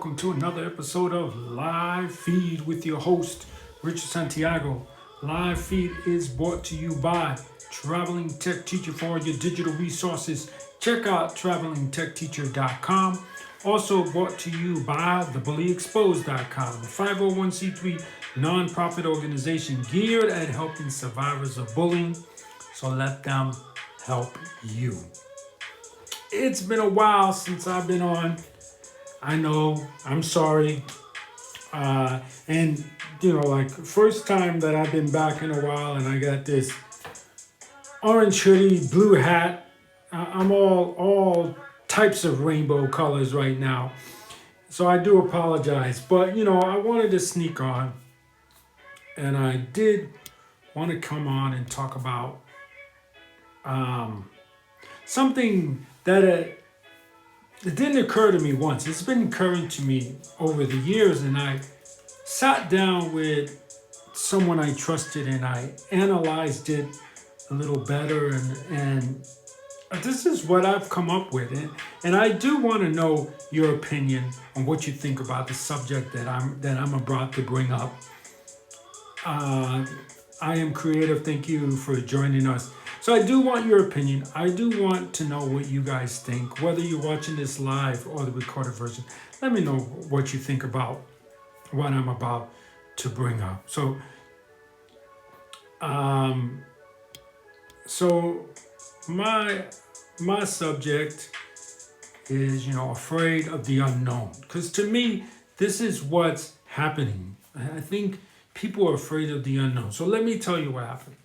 welcome to another episode of Live Feed with your host, Richard Santiago. Live Feed is brought to you by Traveling Tech Teacher for all your digital resources. Check out travelingtechteacher.com. Also brought to you by thebullyexposed.com, a 501c3 nonprofit organization geared at helping survivors of bullying. So let them help you. It's been a while since I've been on. I know, I'm sorry. And like first time that I've been back in a while and I got this orange hoodie, blue hat. I'm all types of rainbow colors right now. So I do apologize. But I wanted to sneak on and I did want to come on and talk about something that it didn't occur to me once. It's been occurring to me over the years, and I sat down with someone I trusted and I analyzed it a little better, and this is what I've come up with. And I do want to know your opinion on what you think about the subject that I'm about to bring up. I am creative. Thank you for joining us. So I do want your opinion. I do want to know what you guys think, whether you're watching this live or the recorded version. Let me know what you think about what I'm about to bring up. So my subject is, afraid of the unknown. Because to me, this is what's happening. I think people are afraid of the unknown. So let me tell you what happened.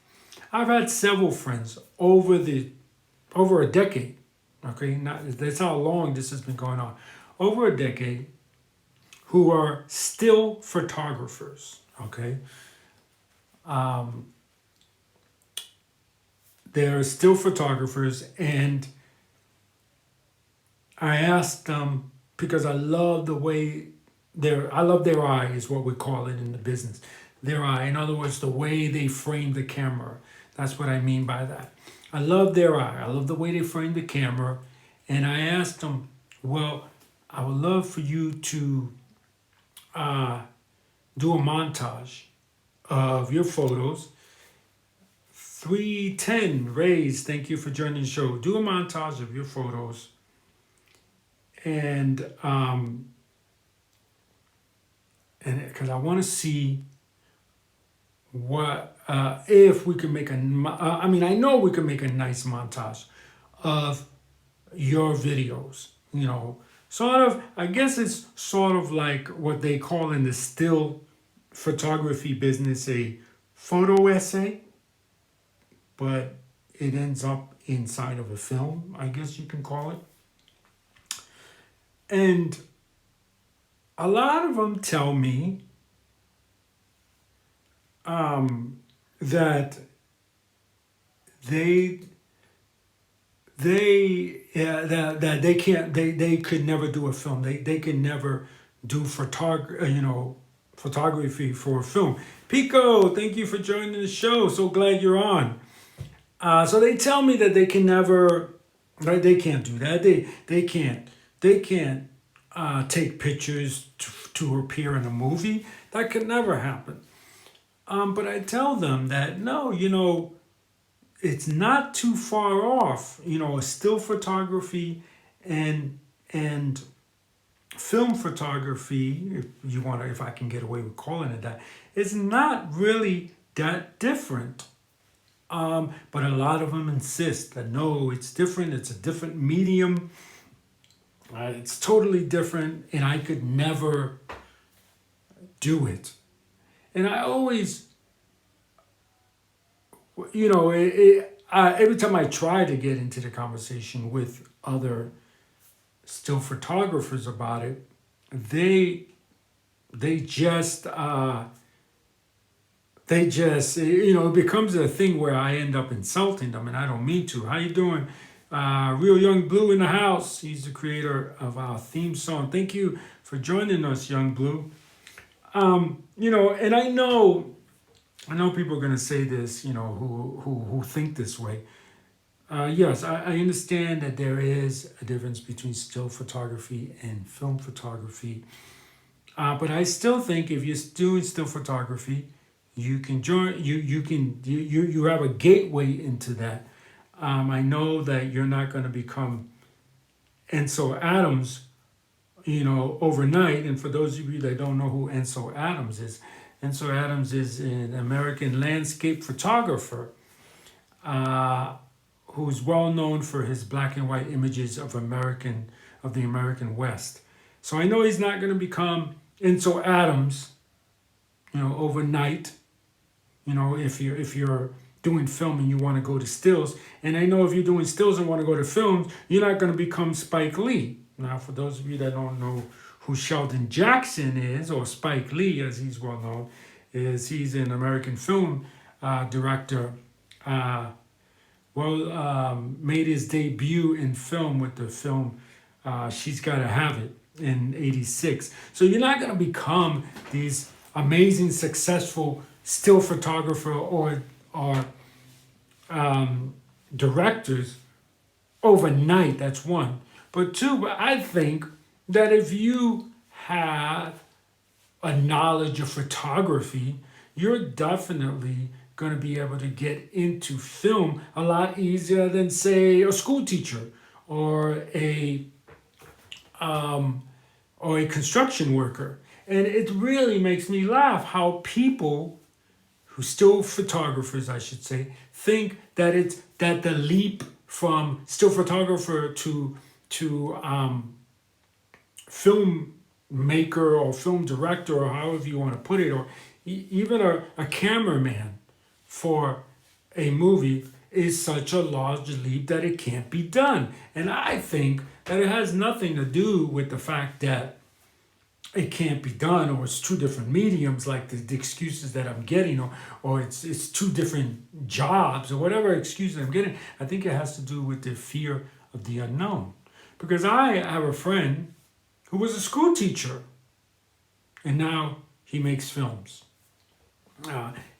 I've had several friends over a decade. Okay, that's how long this has been going on. Over a decade, who are still photographers. Okay, they're still photographers, and I asked them because I love the way I love their eye is what we call it in the business. Their eye, in other words, the way they frame the camera. That's what I mean by that. I love their eye. I love the way they frame the camera. And I asked them, well, I would love for you to do a montage of your photos. 310 Rays, thank you for joining the show. Do a montage of your photos. And because I want to see what if we can make I know we can make a nice montage of your videos. Sort of, I guess it's sort of like what they call in the still photography business a photo essay, but it ends up inside of a film, I guess you can call it. And a lot of them tell me that that they can't, they could never do a film. They could never do photography for a film. Pico, thank you for joining the show. So glad you're on. So they tell me that they can never, right? They can't do that. They can't take pictures to appear in a movie. That could never happen. But I tell them that no, it's not too far off. Still photography and film photography, if I can get away with calling it that, it's not really that different. But a lot of them insist that no, it's different. It's a different medium. It's totally different, and I could never do it. And I always, every time I try to get into the conversation with other still photographers about it, they just, it becomes a thing where I end up insulting them, and I don't mean to. How you doing? Real Young Blue in the house. He's the creator of our theme song. Thank you for joining us, Young Blue. And I know people are going to say this, who think this way. Yes, I understand that there is a difference between still photography and film photography. But I still think if you're doing still photography, you can join. You have a gateway into that. I know that you're not going to become Enso Adams, overnight. And for those of you that don't know who Enso Adams is an American landscape photographer uh, who's well known for his black and white images of the American West. So I know he's not going to become Enso Adams, overnight. If you're doing film and you want to go to stills, and I know if you're doing stills and want to go to films, you're not going to become Spike Lee. Now, for those of you that don't know who Sheldon Jackson is, or Spike Lee as he's well known, he's an American film director. Made his debut in film with the film She's Gotta Have It in '86. So you're not going to become these amazing, successful still photographer or directors overnight. That's one. But two, but I think that if you have a knowledge of photography, you're definitely going to be able to get into film a lot easier than, say, a school teacher or um, a construction worker. And it really makes me laugh how people who still photographers, I should say, think that the leap from still photographer to filmmaker or film director or however you want to put it, or even a cameraman for a movie is such a large leap that it can't be done. And I think that it has nothing to do with the fact that it can't be done, or it's two different mediums, like the excuses that I'm getting, or it's two different jobs, or whatever excuses I'm getting. I think it has to do with the fear of the unknown. Because I have a friend who was a school teacher, and now he makes films.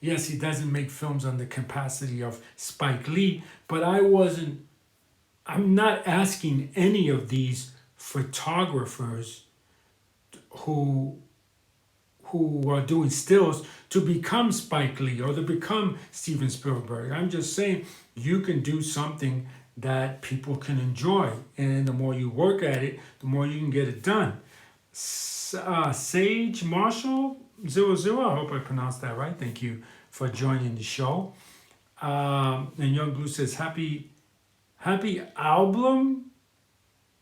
Yes, he doesn't make films on the capacity of Spike Lee, but I'm not asking any of these photographers who are doing stills to become Spike Lee or to become Steven Spielberg. I'm just saying you can do something that people can enjoy, and the more you work at it, the more you can get it done. Sage Marshall 00, I hope I pronounced that right. Thank you for joining the show. And Young Blue says, happy album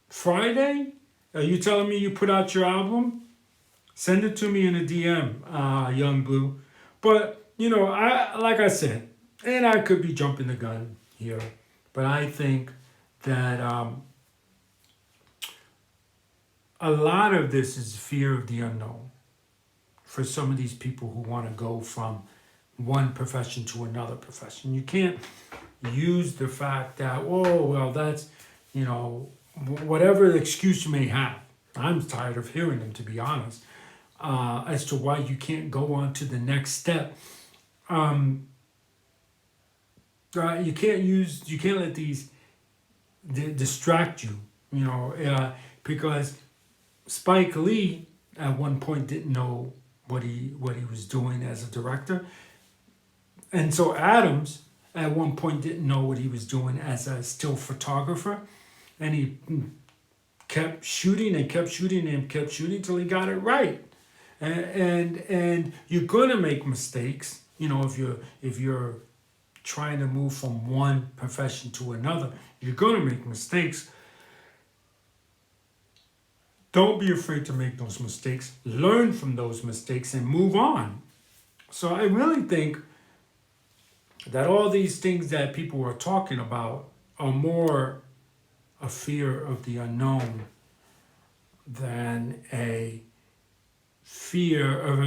Friday. Are you telling me you put out your album? Send it to me in a DM, Young Blue. But like I said, and I could be jumping the gun here, but I think that a lot of this is fear of the unknown for some of these people who want to go from one profession to another profession. You can't use the fact that, that's, whatever excuse you may have. I'm tired of hearing them, to be honest, as to why you can't go on to the next step. You can't let these distract you, because Spike Lee at one point didn't know what he was doing as a director, and so Adams at one point didn't know what he was doing as a still photographer, and he kept shooting and kept shooting and kept shooting till he got it right. And you're gonna make mistakes, if you're trying to move from one profession to another. You're gonna make mistakes. Don't be afraid to make those mistakes. Learn from those mistakes and move on. So I really think that all these things that people are talking about are more a fear of the unknown than a fear of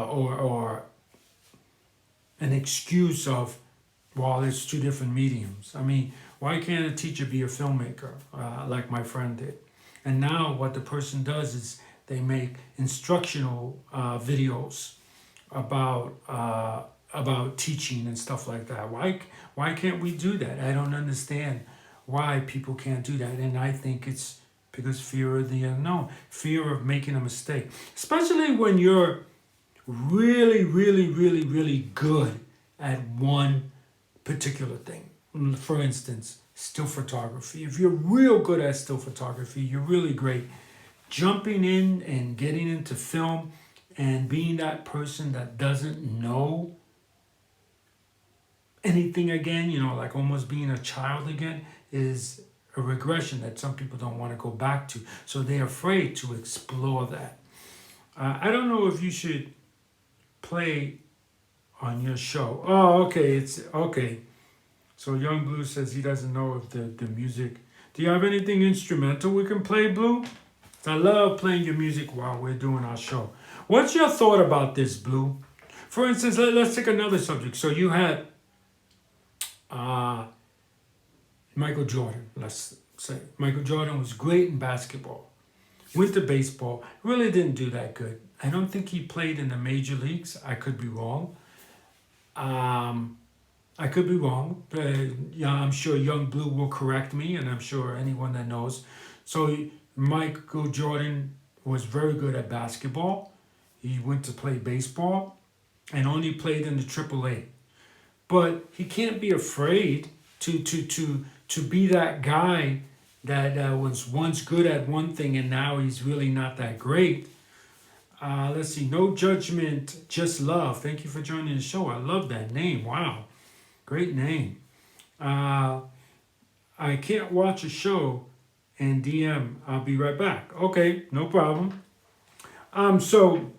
or an excuse of, well, it's two different mediums. I mean, why can't a teacher be a filmmaker, like my friend did? And now what the person does is they make instructional videos about about teaching and stuff like that. Why can't we do that? I don't understand why people can't do that. And I think it's because fear of the unknown, fear of making a mistake, especially when you're really, really, really, really good at one particular thing. For instance, still photography. If you're real good at still photography, you're really great. Jumping in and getting into film and being that person that doesn't know anything again, like almost being a child again, is a regression that some people don't want to go back to. So they're afraid to explore that. I don't know if you should play on your show. Oh, okay, it's okay. So Young Blue says he doesn't know if the music. Do you have anything instrumental we can play, Blue? I love playing your music while we're doing our show. What's your thought about this, Blue? For instance, let's take another subject. So you had Michael Jordan, let's say. Michael Jordan was great in basketball. Went to baseball, really didn't do that good. I don't think he played in the major leagues. I could be wrong. I could be wrong. Yeah, I'm sure Young Blue will correct me, and I'm sure anyone that knows. So Michael Jordan was very good at basketball. He went to play baseball and only played in the AAA. But he can't be afraid to be that guy that was once good at one thing and now he's really not that great. Let's see, No Judgment, Just Love. Thank you for joining the show. I love that name. Wow, great name. I can't watch a show and DM. I'll be right back. Okay, no problem. So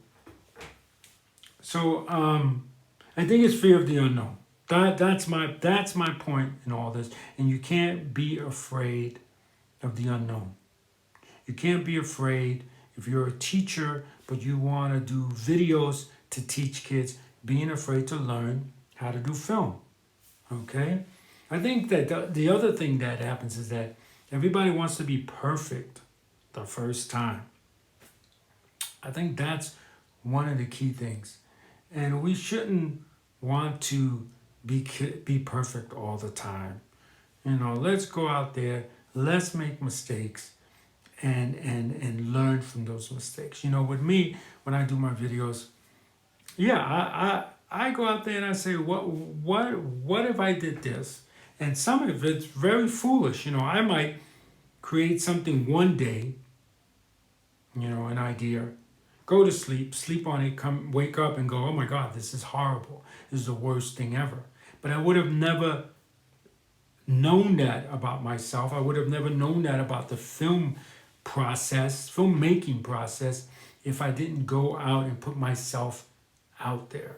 I think it's fear of the unknown. That's my point in all this. And you can't be afraid of the unknown. You can't be afraid if you're a teacher, but you want to do videos to teach kids, being afraid to learn how to do film. Okay? I think that the other thing that happens is that everybody wants to be perfect the first time. I think that's one of the key things. And we shouldn't want to be perfect all the time. Let's go out there, let's make mistakes and learn from those mistakes. With me, when I do my videos, yeah, I go out there and I say, what if I did this? And some of it's very foolish. I might create something one day, an idea, go to sleep on it, wake up and go, oh my God, this is horrible. This is the worst thing ever. But I would have never known that about myself. I would have never known that about the filmmaking process, if I didn't go out and put myself out there,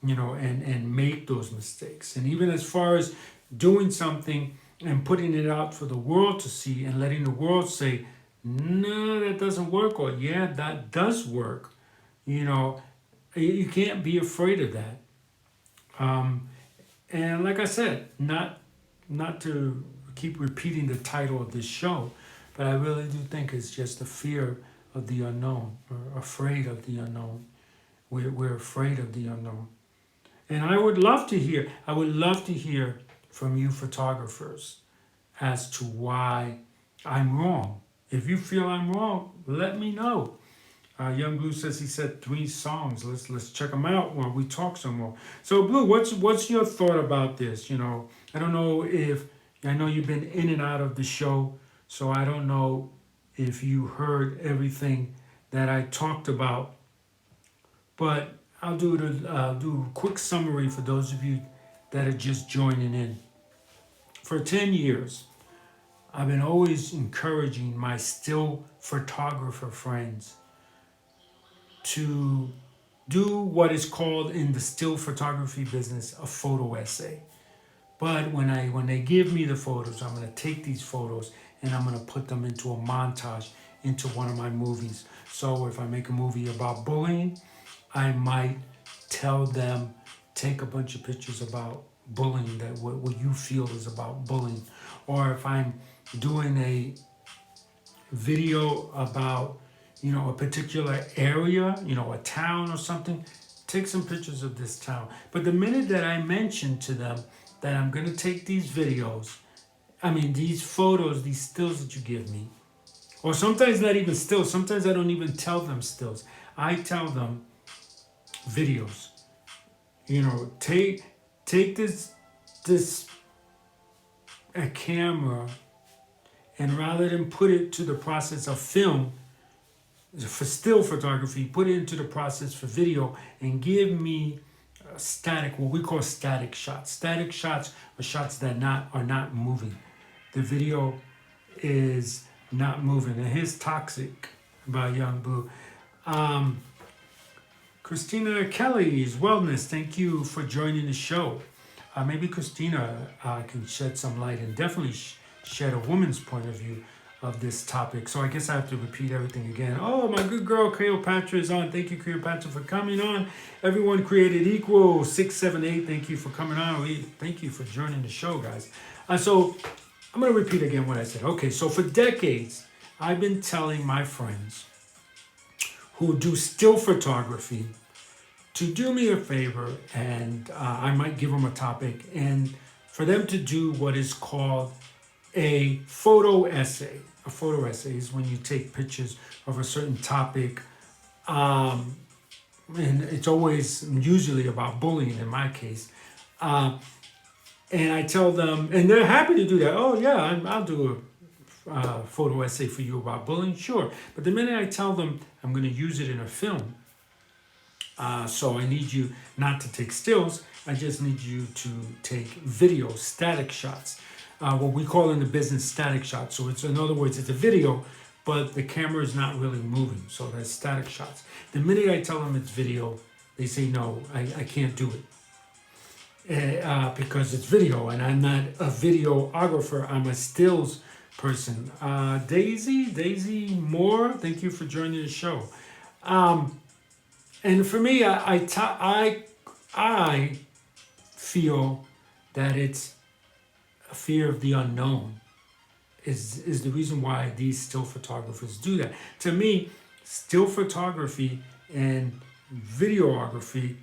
and make those mistakes. And even as far as doing something and putting it out for the world to see and letting the world say, no, that doesn't work, or yeah, that does work. You can't be afraid of that. And like I said, not to keep repeating the title of this show, but I really do think it's just the fear of the unknown, or afraid of the unknown. We're afraid of the unknown. And I would love to hear from you photographers as to why I'm wrong. If you feel I'm wrong, let me know. Young Blue says he said 3 songs. Let's check them out while we talk some more. So Blue, what's your thought about this? I don't know I know you've been in and out of the show, so I don't know if you heard everything that I talked about. But I'll do a quick summary for those of you that are just joining in. For 10 years, I've been always encouraging my still photographer friends to do what is called in the still photography business a photo essay. But when they give me the photos, I'm going to take these photos and I'm going to put them into a montage into one of my movies. So if I make a movie about bullying, I might tell them, take a bunch of pictures about bullying, that what you feel is about bullying. Or if I'm doing a video about, a particular area, a town or something, take some pictures of this town. But the minute that I mention to them that I'm going to take these videos, these photos, these stills that you give me, or sometimes not even stills, sometimes I don't even tell them stills. I tell them videos. Take this a camera, and rather than put it to the process of film for still photography, put it into the process for video and give me static, what we call static shots. Static shots are shots that are not moving. The video is not moving. And here's Toxic by Young Blue. Christina Kelly's Wellness, thank you for joining the show. Maybe Christina can shed some light and definitely shed a woman's point of view of this topic. So I guess I have to repeat everything again. Oh, my good girl Cleopatra is on. Thank you, Cleopatra, for coming on. Everyone created equal 678. Thank you for coming on. Thank you for joining the show, guys. So I'm going to repeat again what I said. Okay, so for decades, I've been telling my friends who do still photography to do me a favor, and I might give them a topic, and for them to do what is called a photo essay. A photo essay is when you take pictures of a certain topic, and it's usually about bullying in my case. And I tell them, and they're happy to do that. Oh yeah, I'll do a photo essay for you about bullying, sure. But the minute I tell them I'm going to use it in a film, so I need you not to take stills, I just need you to take video, static shots. What we call in the business static shots. So in other words, it's a video, but the camera is not really moving. So that's static shots. The minute I tell them it's video, they say, no, I can't do it. Because it's video, and I'm not a videographer, I'm a stills person. Daisy Moore, thank you for joining the show. And for me, I feel that it's a fear of the unknown is the reason why these still photographers do that. To me, still photography and videography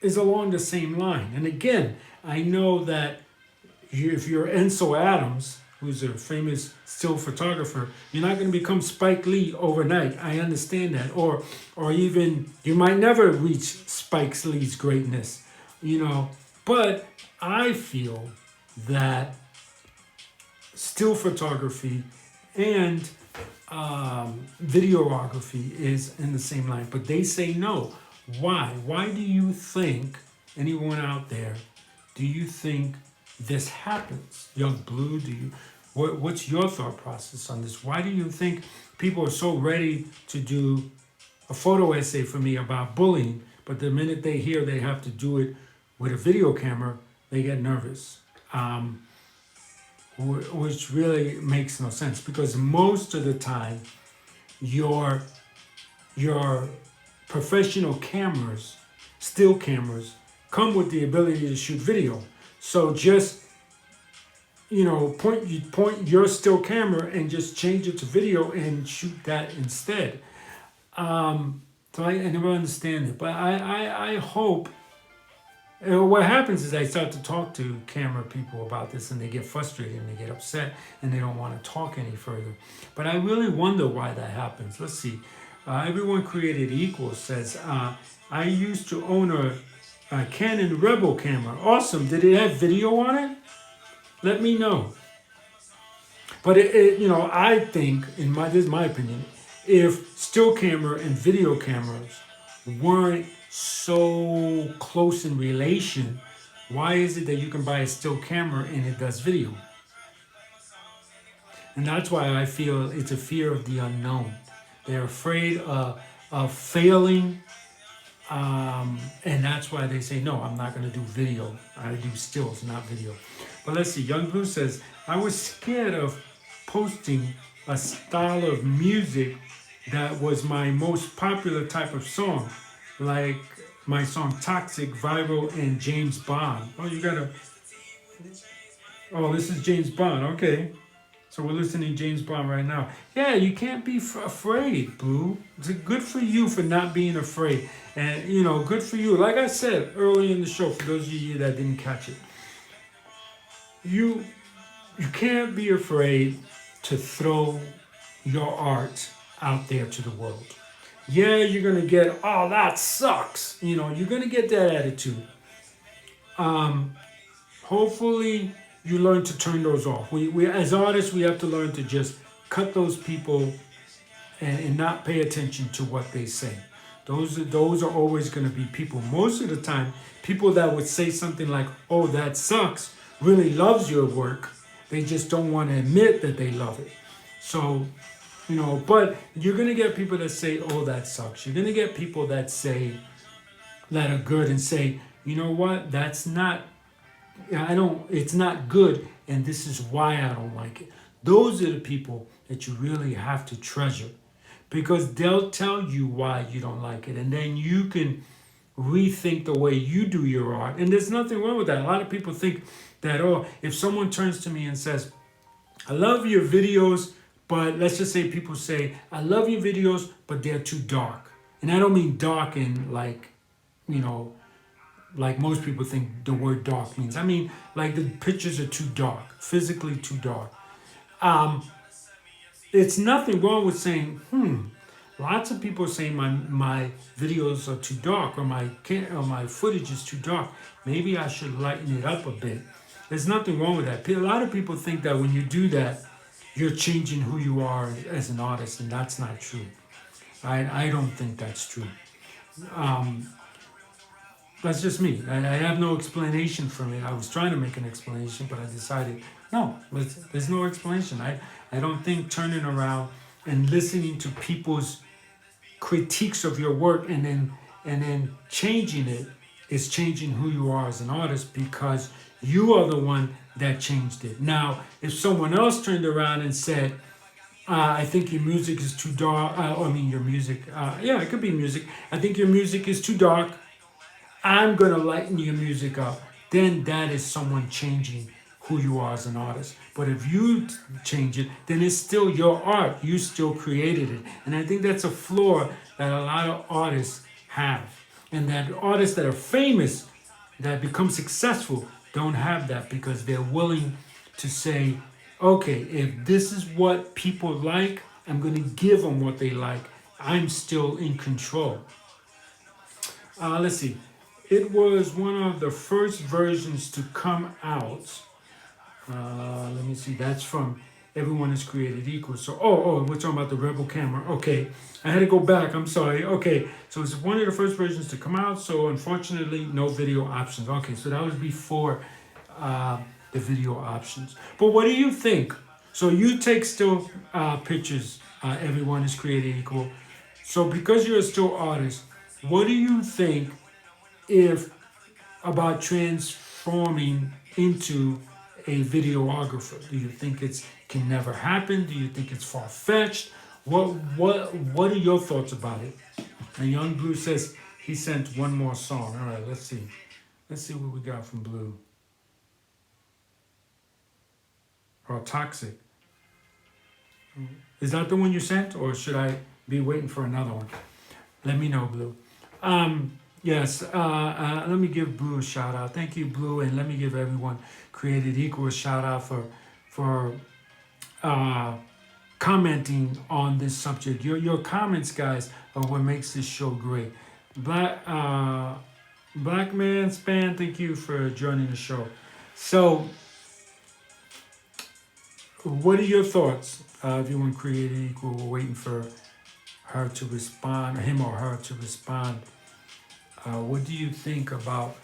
is along the same line. And again, I know that if you're Enzo Adams, who's a famous still photographer, you're not going to become Spike Lee overnight. I understand that. Or even you might never reach Spike Lee's greatness, But I feel that still photography and videography is in the same line. But they say no. Why? Why do you think, anyone out there, do you think this happens? Young Blue, what's your thought process on this? Why do you think people are so ready to do a photo essay for me about bullying, but the minute they hear they have to do it with a video camera, they get nervous? Which really makes no sense, because most of the time your professional cameras, still cameras, come with the ability to shoot video. So just point your still camera and just change it to video and shoot that instead. So I never understand it, but I hope. What happens is I start to talk to camera people about this, and they get frustrated and they get upset and they don't want to talk any further. But I really wonder why that happens. Let's see. Everyone created equal says, I used to own a Canon Rebel camera. Awesome. Did it have video on it? Let me know. But I think, this is my opinion, if still camera and video cameras weren't so close in relation, why is it that you can buy a still camera and it does video? And that's why I feel it's a fear of the unknown. They're afraid of failing, and that's why they say, no, I'm not going to do video. I do stills, not video. But let's see. Young Blue says, I was scared of posting a style of music that was my most popular type of song, like my song Toxic, Viral, and James Bond. Oh, this is James Bond. Okay. So we're listening to James Bond right now. Yeah, you can't be afraid, Blue. It's good for you for not being afraid. And, you know, good for you. Like I said earlier in the show, for those of you that didn't catch it, you can't be afraid to throw your art out there to the world. Yeah, you're going to get, oh, that sucks. You know, you're going to get that attitude. Hopefully you learn to turn those off. We as artists, we have to learn to just cut those people and not pay attention to what they say. Those are always going to be people. Most of the time, people that would say something like, "Oh, that sucks," really loves your work. They just don't want to admit that they love it. So, you know, but you're going to get people that say, "Oh, that sucks." You're going to get people that say, that are good and say, "You know what? That's not, it's not good, and this is why I don't like it." Those are the people that you really have to treasure, because they'll tell you why you don't like it, and then you can rethink the way you do your art. And there's nothing wrong with that. A lot of people think that, oh, if someone turns to me and says, "I love your videos," but let's just say people say, "I love your videos, but they're too dark." And I don't mean dark in like, you know, like most people think the word dark means. I mean, like the pictures are too dark, physically too dark. It's nothing wrong with saying, lots of people say my videos are too dark, or my footage is too dark. Maybe I should lighten it up a bit. There's nothing wrong with that. A lot of people think that when you do that, you're changing who you are as an artist, and that's not true. I don't think that's true. That's just me. I have no explanation from it. I was trying to make an explanation, but I decided, no, there's no explanation. I don't think turning around and listening to people's critiques of your work and then changing it is changing who you are as an artist, because you are the one that changed it. Now, if someone else turned around and said, "I think your music is too dark," your music, yeah, it could be music. "I think your music is too dark. I'm going to lighten your music up," then that is someone changing who you are as an artist. But if you change it, then it's still your art. You still created it. And I think that's a flaw that a lot of artists have. And that artists that are famous, that become successful, don't have that, because they're willing to say, okay, if this is what people like, I'm going to give them what they like. I'm still in control. Let's see. It was one of the first versions to come out. Let me see. That's from Everyone is Created Equal. So, we're talking about the Rebel camera. Okay, I had to go back. I'm sorry. Okay, so it's one of the first versions to come out. So, unfortunately, no video options. Okay, so that was before the video options. But what do you think? So you take still pictures. Everyone is Created Equal. So because you're a still artist, what do you think about transforming into a videographer? Do you think it can never happen? Do you think it's far-fetched? What are your thoughts about it? And Young Blue says he sent one more song. All right, let's see. Let's see what we got from Blue. Or Toxic. Is that the one you sent, or should I be waiting for another one? Let me know, Blue. Yes, let me give Blue a shout out. Thank you, Blue, and let me give everyone Created Equal a shout out for commenting on this subject. Your comments, guys, are what makes this show great. Black Man Span, thank you for joining the show. So, what are your thoughts? Everyone Created Equal, we're waiting for her to respond, him or her to respond. What do you think about,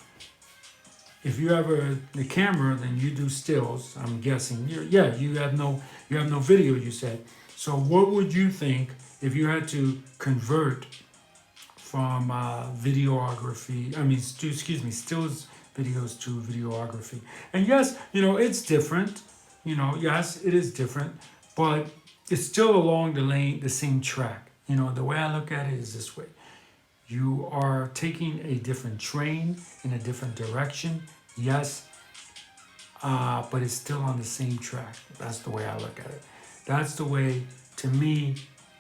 if you have the camera, then you do stills, I'm guessing. You have no video, you said. So what would you think if you had to convert from stills videos to videography? And yes, it's different. Yes, it is different, but it's still along the same track. The way I look at it is this way. You are taking a different train in a different direction. Yes, but it's still on the same track. That's the way I look at it. That's the way, to me,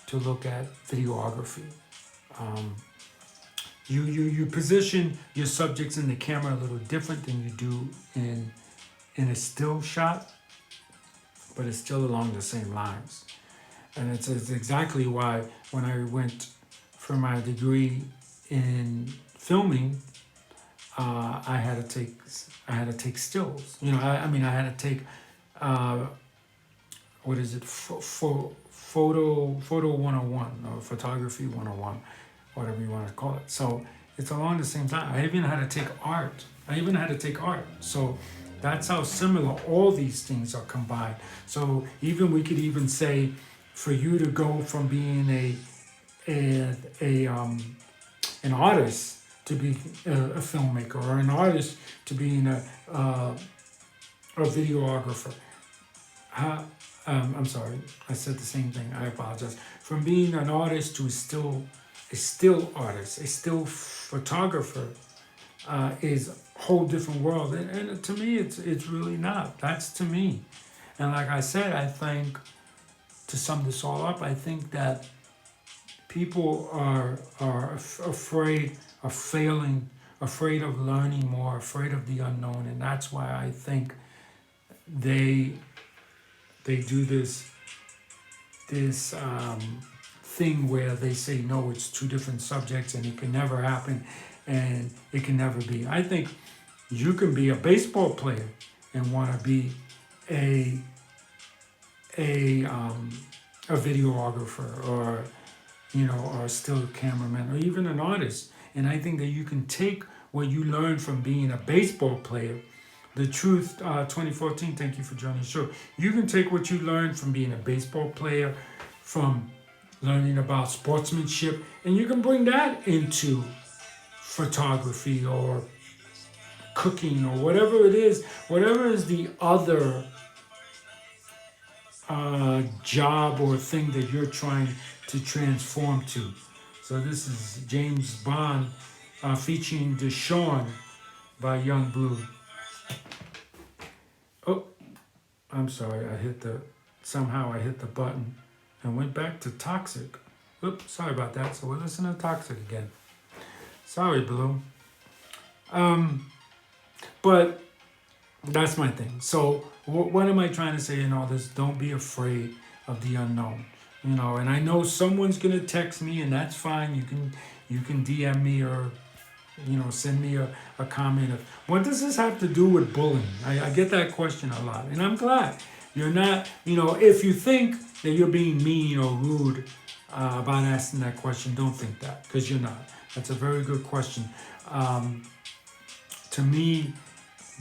to look at videography. You position your subjects in the camera a little different than you do in a still shot, but it's still along the same lines. And it's exactly why when I went for my degree in filming, I had to take stills. You know, I mean, I had to take what is it? Photo 101 or photography 101, whatever you want to call it. So it's along the same time. I even had to take art. So that's how similar all these things are combined. So even we could even say, for you to go from being an artist to be a filmmaker, or an artist to being a videographer. I'm sorry, I said the same thing. I apologize. From being an artist to a still artist, a still photographer, is a whole different world. And to me, it's really not. That's to me. And like I said, I think, to sum this all up, I think that people are afraid of failing, afraid of learning more, afraid of the unknown, and that's why I think they do this thing where they say, no, it's two different subjects and it can never happen and it can never be. I think you can be a baseball player and want to be a videographer, or or a still cameraman, or even an artist. And I think that you can take what you learned from being a baseball player. The Truth 2014, thank you for joining the show. You can take what you learned from being a baseball player, from learning about sportsmanship, and you can bring that into photography or cooking or whatever it is, whatever is the other job or thing that you're trying to transform to. So this is James Bond featuring Deshaun by Young Blue. Oh, I'm sorry, somehow I hit the button and went back to Toxic. Oops, sorry about that. So we're listening to Toxic again. Sorry, Blue. But that's my thing. So what am I trying to say in all this? Don't be afraid of the unknown. And I know someone's gonna text me, and that's fine. You can DM me, or send me a comment of, what does this have to do with bullying? I get that question a lot, and I'm glad. You're not, if you think that you're being mean or rude about asking that question, don't think that, because you're not. That's a very good question. To me,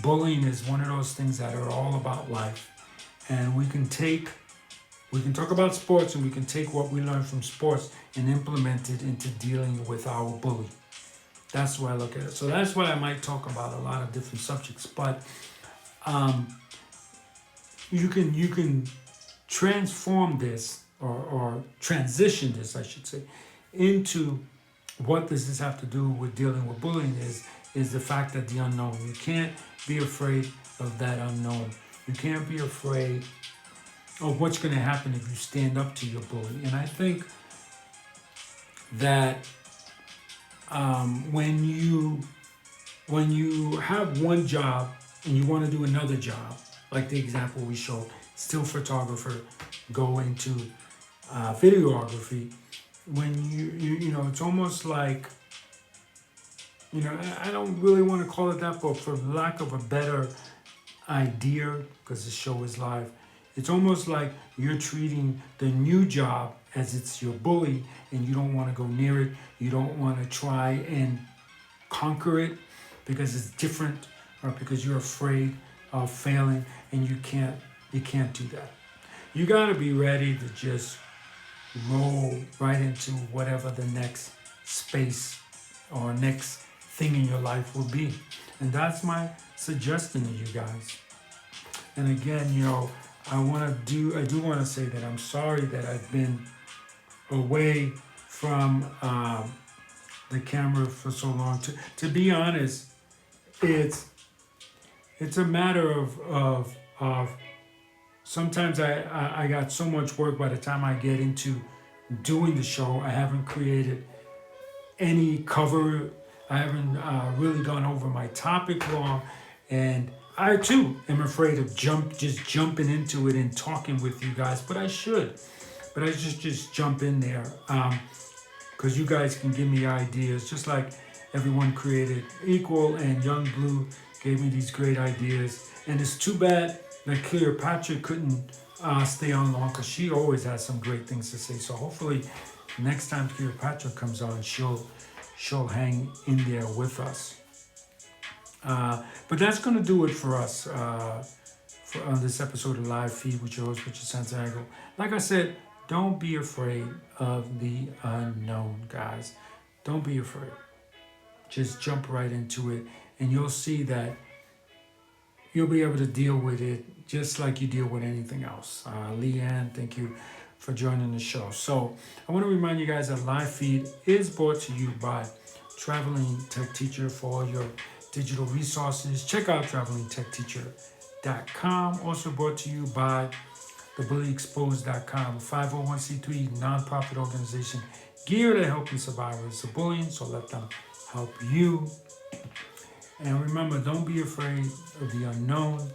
bullying is one of those things that are all about life. And we can talk about sports, and we can take what we learn from sports and implement it into dealing with our bully. That's the way I look at it. So that's why I might talk about a lot of different subjects. But you can transform this, or transition this, I should say, into what does this have to do with dealing with bullying is the fact that the unknown. You can't be afraid of that unknown. You can't be afraid of what's going to happen if you stand up to your bully. And I think that when you have one job and you want to do another job, like the example we showed, still photographer, go into videography, when you it's almost like, I don't really want to call it that, but for lack of a better idea, because the show is live, it's almost like you're treating the new job as it's your bully, and you don't want to go near it. You don't want to try and conquer it because it's different, or because you're afraid of failing, and you can't do that. You got to be ready to just roll right into whatever the next space or next thing in your life will be. And that's my suggestion to you guys. And again, I do want to say that I'm sorry that I've been away from the camera for so long. To be honest, it's a matter of sometimes I got so much work by the time I get into doing the show. I haven't created any cover. I haven't really gone over my topic long, and I too am afraid of just jumping into it and talking with you guys. But I should. But I just jump in there because you guys can give me ideas, just like everyone created equal and Young Blue gave me these great ideas. And it's too bad that Cleopatra couldn't stay on long because she always has some great things to say. So hopefully next time Cleopatra comes on, she'll hang in there with us. But that's going to do it for us for on this episode of Live Feed with your host, Richard Santiago. Like I said, don't be afraid of the unknown, guys. Don't be afraid. Just jump right into it, and you'll see that you'll be able to deal with it just like you deal with anything else. Leanne, thank you for joining the show. So I want to remind you guys that Live Feed is brought to you by Traveling Tech Teacher for all your digital resources. Check out travelingtechteacher.com. Also brought to you by thebullyexposed.com, a 501c3 nonprofit organization geared at helping survivors of bullying, so let them help you. And remember, don't be afraid of the unknown.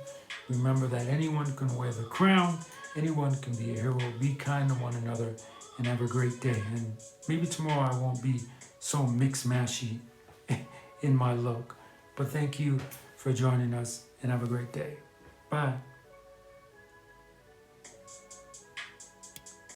Remember that anyone can wear the crown, anyone can be a hero. Be kind to one another and have a great day. And maybe tomorrow I won't be so mix-mashy in my look. But thank you for joining us and have a great day. Bye.